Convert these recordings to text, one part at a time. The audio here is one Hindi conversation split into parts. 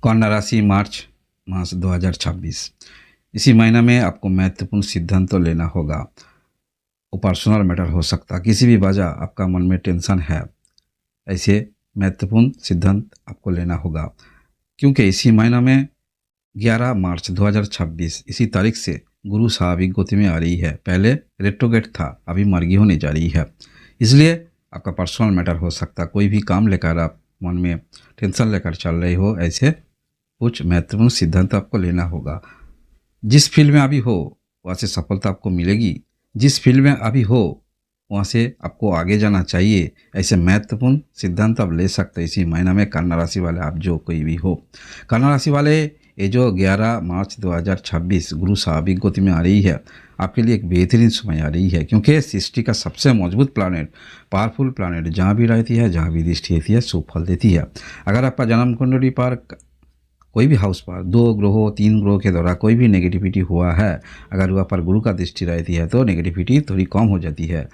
कन्या राशि मार्च मास 2026। इसी महीना में आपको महत्वपूर्ण सिद्धांत तो लेना होगा। वो पर्सनल मैटर हो सकता, किसी भी वजह आपका मन में टेंशन है, ऐसे महत्वपूर्ण सिद्धांत आपको लेना होगा, क्योंकि इसी महीना में 11 मार्च 2026 इसी तारीख से गुरु स्वाभाविक गति में आ रही है। पहले रेट्रोगेट था, अभी मार्गी होने जा रही है। इसलिए आपका पर्सनल मैटर हो सकता, कोई भी काम लेकर आप मन में टेंशन लेकर चल रहे हो, ऐसे कुछ महत्वपूर्ण सिद्धांत आपको लेना होगा। जिस फील्ड में अभी हो वहाँ से सफलता आपको मिलेगी, जिस फील्ड में अभी हो वहाँ से आपको आगे जाना चाहिए, ऐसे महत्वपूर्ण सिद्धांत आप ले सकते हैं इसी महीना में। कन्या राशि वाले आप जो कोई भी हो, कन्या राशि वाले ये जो 11 मार्च 2026 गुरु स्वाभाविक गति में आ रही है, आपके लिए एक बेहतरीन समय आ रही है, क्योंकि सृष्टि का सबसे मजबूत प्लानेट, पावरफुल प्लानेट जहाँ भी रहती है, जहाँ भी दृष्टि होती है, शुभ फल देती है। अगर आपका जन्म कुंडली पर कोई भी हाउस पर 2 ग्रहों 3 ग्रहों के द्वारा कोई भी नेगेटिविटी हुआ है, अगर वहाँ पर गुरु का दृष्टि रहती है तो नेगेटिविटी थोड़ी कम हो जाती है।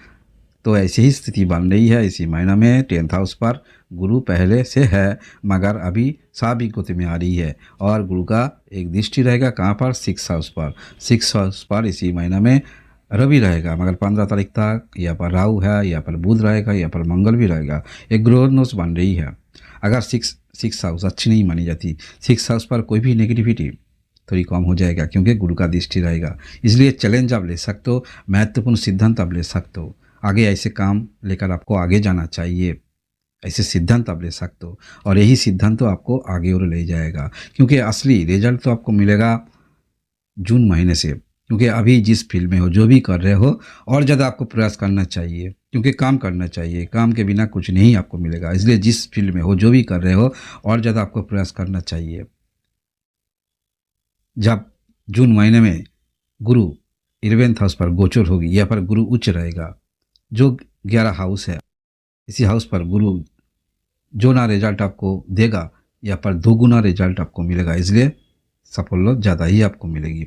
तो ऐसी ही स्थिति बन रही है इसी महीना में। 10th हाउस पर गुरु पहले से है, मगर अभी स्वाभाविक गति में आ रही है, और गुरु का एक दृष्टि रहेगा कहाँ पर, 6th हाउस पर। 6th हाउस पर इसी महीना में रवि रहेगा, मगर 15 तारीख तक यहाँ पर राहु है, यहाँ पर बुध रहेगा, यहाँ पर मंगल भी रहेगा। एक ग्रह नोस बन रही है। अगर सिक्स हाउस अच्छी नहीं मानी जाती, 6th हाउस पर कोई भी नेगेटिविटी थोड़ी कम हो जाएगा, क्योंकि गुरु का दृष्टि रहेगा। इसलिए चैलेंज आप ले सकते हो, महत्वपूर्ण सिद्धांत आप ले सकते हो। आगे ऐसे काम लेकर आपको आगे जाना चाहिए, ऐसे सिद्धांत आप ले सकते हो, और यही सिद्धांत तो आपको आगे और ले जाएगा, क्योंकि असली रिजल्ट तो आपको मिलेगा जून महीने से। क्योंकि अभी जिस फील्ड में हो, जो भी कर रहे हो, और ज़्यादा आपको प्रयास करना चाहिए, क्योंकि काम करना चाहिए, काम के बिना कुछ नहीं आपको मिलेगा। इसलिए जिस फील्ड में हो, जो भी कर रहे हो, और ज़्यादा आपको प्रयास करना चाहिए। जब जून महीने में गुरु 11th हाउस पर गोचर होगी, यहाँ पर गुरु उच्च रहेगा, जो 11 हाउस है, इसी हाउस पर गुरु जो ना रिजल्ट आपको देगा, यहाँ पर 2 गुना रिजल्ट आपको मिलेगा। इसलिए सफलता ज़्यादा ही आपको मिलेगी।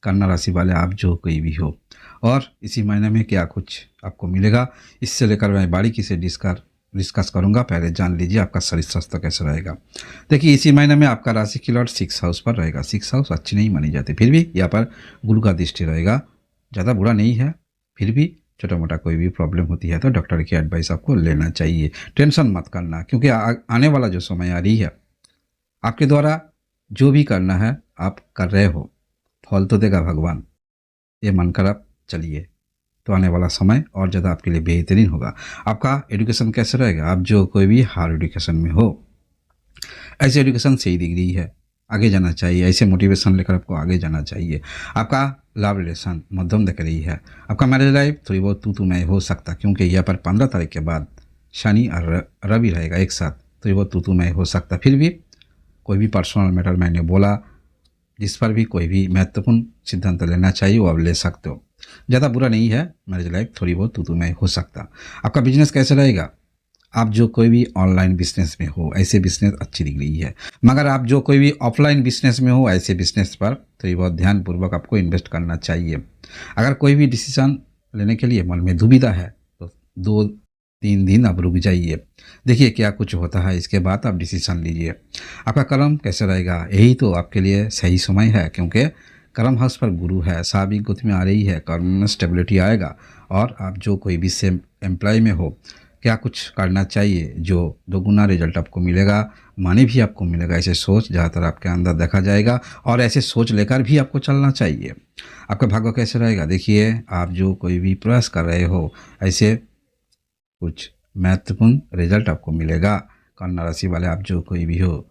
कन्या राशि वाले आप जो कोई भी हो, और इसी महीने में क्या कुछ आपको मिलेगा, इससे लेकर मैं बारीकी से डिस्कस करूंगा। पहले जान लीजिए आपका शरीर स्वास्थ्य कैसा रहेगा। देखिए, इसी महीने में आपका राशि की लॉर्ड 6th हाउस पर रहेगा। 6th हाउस अच्छी नहीं मानी जाती, फिर भी यहाँ पर गुरु का दृष्टि रहेगा, ज़्यादा बुरा नहीं है। फिर भी छोटा मोटा कोई भी प्रॉब्लम होती है तो डॉक्टर की एडवाइस आपको लेना चाहिए। टेंशन मत करना, क्योंकि आने वाला जो समय आ रही है, आपके द्वारा जो भी करना है आप कर रहे हो, फल तो देगा भगवान, ये मानकर आप चलिए, तो आने वाला समय और ज़्यादा आपके लिए बेहतरीन होगा। आपका एजुकेशन कैसे रहेगा, आप जो कोई भी हायर एजुकेशन में हो, ऐसे एजुकेशन सही दिख रही है, आगे जाना चाहिए, ऐसे मोटिवेशन लेकर आपको आगे जाना चाहिए। आपका लव रिलेशन मध्यम दिख रही है। आपका मैरिज लाइफ थोड़ी बहुत तू मैं हो सकता, क्योंकि यहाँ पर 15 तारीख के बाद शनि और रवि रहेगा एक साथ, थोड़ी बहुत तू मैं हो सकता। फिर भी कोई भी पर्सनल मैटर मैंने बोला, जिस पर भी कोई भी महत्वपूर्ण सिद्धांत लेना चाहिए वो आप ले सकते हो। ज़्यादा बुरा नहीं है, मैरिज लाइफ थोड़ी बहुत तू मैं हो सकता। आपका बिजनेस कैसे रहेगा, आप जो कोई भी ऑनलाइन बिजनेस में हो, ऐसे बिजनेस अच्छी दिख रही है, मगर आप जो कोई भी ऑफलाइन बिजनेस में हो, ऐसे बिजनेस पर थोड़ी बहुत ध्यानपूर्वक आपको इन्वेस्ट करना चाहिए। अगर कोई भी डिसीजन लेने के लिए मन में दुविधा है तो 2-3 दिन आप रुक जाइए, देखिए क्या कुछ होता है, इसके बाद आप डिसीजन लीजिए। आपका कर्म कैसे रहेगा, यही तो आपके लिए सही समय है, क्योंकि कर्म हाउस पर गुरु है, स्वाभाविक गति में आ रही है, कर्म में स्टेबिलिटी आएगा। और आप जो कोई भी सेम एम्प्लॉय में हो, क्या कुछ करना चाहिए जो 2 गुना रिजल्ट आपको मिलेगा, मानी भी आपको मिलेगा, ऐसे सोच ज़्यादातर आपके अंदर देखा जाएगा, और ऐसे सोच लेकर भी आपको चलना चाहिए। आपका भाग्य कैसे रहेगा, देखिए आप जो कोई भी प्रयास कर रहे हो, ऐसे कुछ महत्वपूर्ण रिजल्ट आपको मिलेगा। कन्या राशि वाले आप जो कोई भी हो,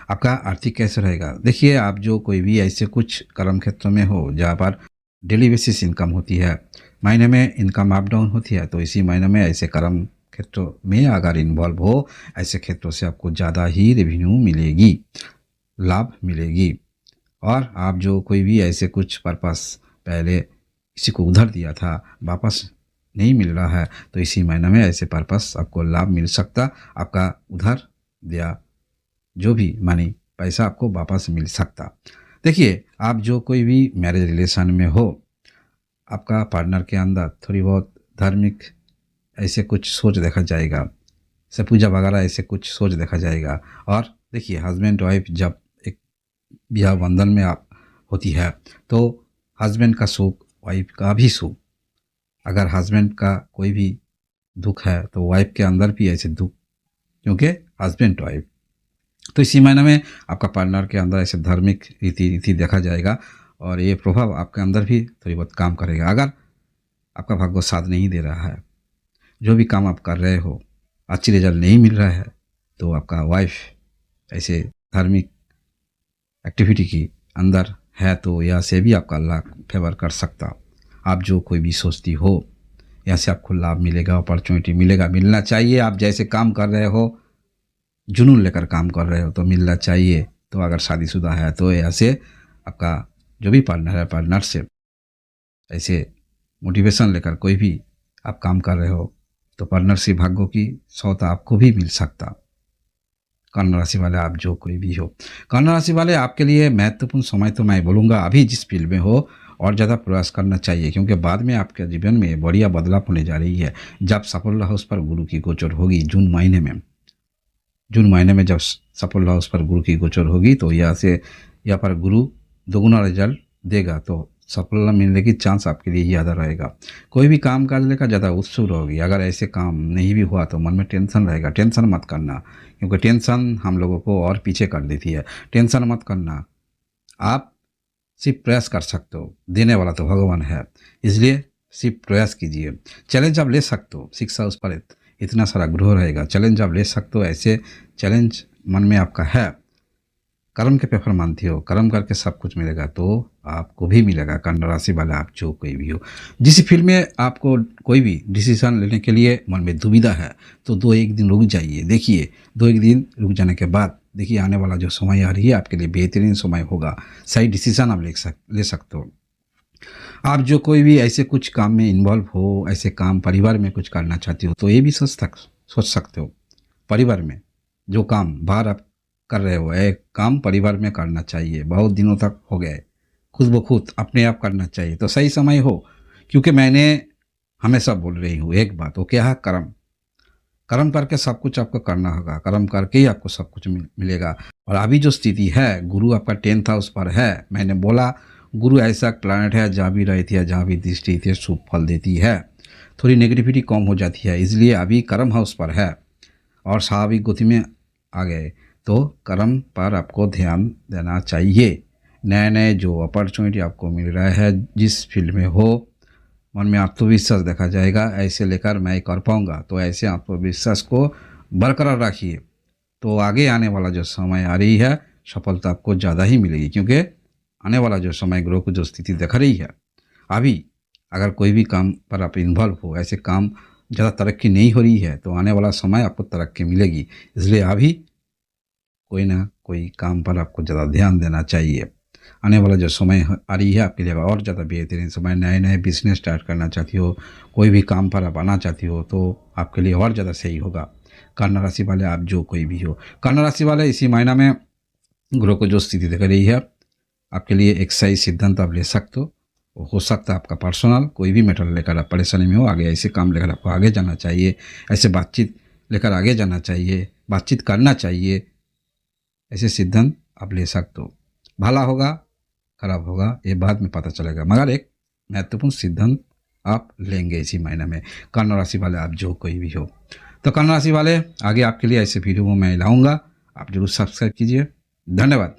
आपका आर्थिक कैसे रहेगा, देखिए आप जो कोई भी ऐसे कुछ कर्म क्षेत्रों में हो जहाँ पर डेली बेसिस इनकम होती है, महीने में इनकम अप डाउन होती है, तो इसी महीने में ऐसे कर्म क्षेत्रों में अगर इन्वॉल्व हो, ऐसे क्षेत्रों से आपको ज़्यादा ही रेवेन्यू मिलेगी, लाभ मिलेगी। और आप जो कोई भी ऐसे कुछ पर्पस पहले किसी को उधार दिया था, वापस नहीं मिल रहा है, तो इसी महीने में ऐसे पर्पस आपको लाभ मिल सकता। आपका उधार दिया जो भी मनी पैसा आपको वापस मिल सकता। देखिए, आप जो कोई भी मैरिज रिलेशन में हो, आपका पार्टनर के अंदर थोड़ी बहुत धार्मिक ऐसे कुछ सोच देखा जाएगा, से पूजा वगैरह ऐसे कुछ सोच देखा जाएगा, और देखिए हस्बैंड वाइफ जब एक ब्याह बंधन में आप होती है तो हस्बैंड का सुख वाइफ का भी सुख। अगर हस्बैंड का कोई भी दुख है तो वाइफ के अंदर भी ऐसे दुख, क्योंकि हस्बैंड वाइफ। तो इसी महीने में आपका पार्टनर के अंदर ऐसे धार्मिक रीति रीति देखा जाएगा और ये प्रभाव आपके अंदर भी थोड़ी बहुत काम करेगा। अगर आपका भाग्य साथ नहीं दे रहा है, जो भी काम आप कर रहे हो अच्छी रिजल्ट नहीं मिल रहा है, तो आपका वाइफ ऐसे धार्मिक एक्टिविटी की अंदर है तो यहाँ से भी आपका अल्लाह फेवर कर सकता। आप जो कोई भी सोचती हो यहाँ से आपको लाभ मिलेगा, अपॉर्चुनिटी मिलेगा, मिलना चाहिए। आप जैसे काम कर रहे हो, जुनून लेकर काम कर रहे हो तो मिलना चाहिए। तो अगर शादीशुदा है तो यहाँ से आपका जो भी पार्टनर है, पार्टनर से ऐसे मोटिवेशन लेकर कोई भी आप काम कर रहे हो तो पार्टनरशिप भाग्यों की सौता आपको भी मिल सकता। कन्या राशि वाले आप जो कोई भी हो, कन्या राशि वाले आपके लिए महत्वपूर्ण समय तो मैं बोलूँगा अभी जिस फील्ड में हो और ज़्यादा प्रयास करना चाहिए, क्योंकि बाद में आपके जीवन में बढ़िया बदलाव होने जा रही है। जब सफल हाउस पर गुरु की गोचर होगी जून महीने में जब सफल हाउस पर गुरु की गोचर होगी तो यहाँ पर गुरु दोगुना रिजल्ट देगा, तो सफलता मिलने की चांस आपके लिए ज़्यादा रहेगा। कोई भी काम काज लेकर ज़्यादा उत्सुक रहोगी। अगर ऐसे काम नहीं भी हुआ तो मन में टेंशन रहेगा। टेंशन मत करना, क्योंकि टेंशन हम लोगों को और पीछे कर देती है। टेंशन मत करना, आप सिर्फ प्रयास कर सकते हो, देने वाला तो भगवान है, इसलिए सिर्फ प्रयास कीजिए। चैलेंज आप ले सकते हो, शिक्षा उस पर इतना सारा ग्रह रहेगा, चैलेंज आप ले सकते हो। ऐसे चैलेंज मन में आपका है, कर्म के पेपर मानती हो, कर्म करके सब कुछ मिलेगा तो आपको भी मिलेगा। कन्या राशि वाले आप जो कोई भी हो, जिस फील्ड में आपको कोई भी डिसीजन लेने के लिए मन में दुविधा है तो 2-1 दिन रुक जाइए। देखिए 2-1 दिन रुक जाने के बाद देखिए आने वाला जो समय आ रही है आपके लिए बेहतरीन समय होगा। सही डिसीजन आप ले सकते हो। आप जो कोई भी ऐसे कुछ काम में इन्वॉल्व हो, ऐसे काम परिवार में कुछ करना चाहती हो तो ये भी सोच सकते हो। परिवार में जो काम बाहर आप कर रहे हो, एक काम परिवार में करना चाहिए। बहुत दिनों तक हो गए, खुद ब खुद अपने आप करना चाहिए तो सही समय हो। क्योंकि मैंने हमेशा बोल रही हूँ एक बात, वो क्या है, कर्म करके सब कुछ आपको करना होगा। कर्म करके ही आपको सब कुछ मिलेगा। और अभी जो स्थिति है, गुरु आपका 10th हाउस पर है। मैंने बोला गुरु ऐसा प्लैनेट है जहाँ भी रहती है, जहाँ भी दृष्टि थी शुभ फल देती है, थोड़ी नेगेटिविटी कम हो जाती है। इसलिए अभी कर्म हाउस पर है और स्वाभाविक गति में आ गए तो कर्म पर आपको ध्यान देना चाहिए। नए नए जो अपॉर्चुनिटी आपको मिल रहा है, जिस फील्ड में हो, मन में आत्मविश्वास देखा जाएगा, ऐसे लेकर मैं कर पाऊँगा, तो ऐसे आत्मविश्वास को बरकरार रखिए तो आगे आने वाला जो समय आ रही है सफलता आपको ज़्यादा ही मिलेगी। क्योंकि आने वाला जो समय ग्रह को जो स्थिति दिखा रही है, अभी अगर कोई भी काम पर आप इन्वॉल्व हो, ऐसे काम ज़्यादा तरक्की नहीं हो रही है तो आने वाला समय आपको तरक्की मिलेगी। इसलिए अभी कोई ना कोई काम पर आपको ज़्यादा ध्यान देना चाहिए। आने वाला जो समय आ रही है आपके लिए और ज़्यादा बेहतरीन समय। नए नए बिजनेस स्टार्ट करना चाहती हो, कोई भी काम पर आप आना चाहती हो तो आपके लिए और ज़्यादा सही होगा। कन्या राशि वाले आप जो कोई भी हो, कन्या राशि वाले इसी महीना में ग्रह को जो स्थिति दिख रही है आपके लिए एक सही सिद्धांत आप ले सकते हो सकता है आपका पर्सनल कोई भी मैटर लेकर आप परेशानी में हो, आगे ऐसे काम लेकर आपको आगे जाना चाहिए, ऐसे बातचीत लेकर आगे जाना चाहिए, बातचीत करना चाहिए, ऐसे सिद्धांत आप ले सकते हो। भला होगा खराब होगा ये बाद में पता चलेगा, मगर एक महत्वपूर्ण सिद्धांत आप लेंगे इसी महीने में। कन्या राशि वाले आप जो कोई भी हो, तो कन्या राशि वाले आगे आपके लिए ऐसे वीडियो में मैं लाऊंगा, आप जरूर सब्सक्राइब कीजिए। धन्यवाद।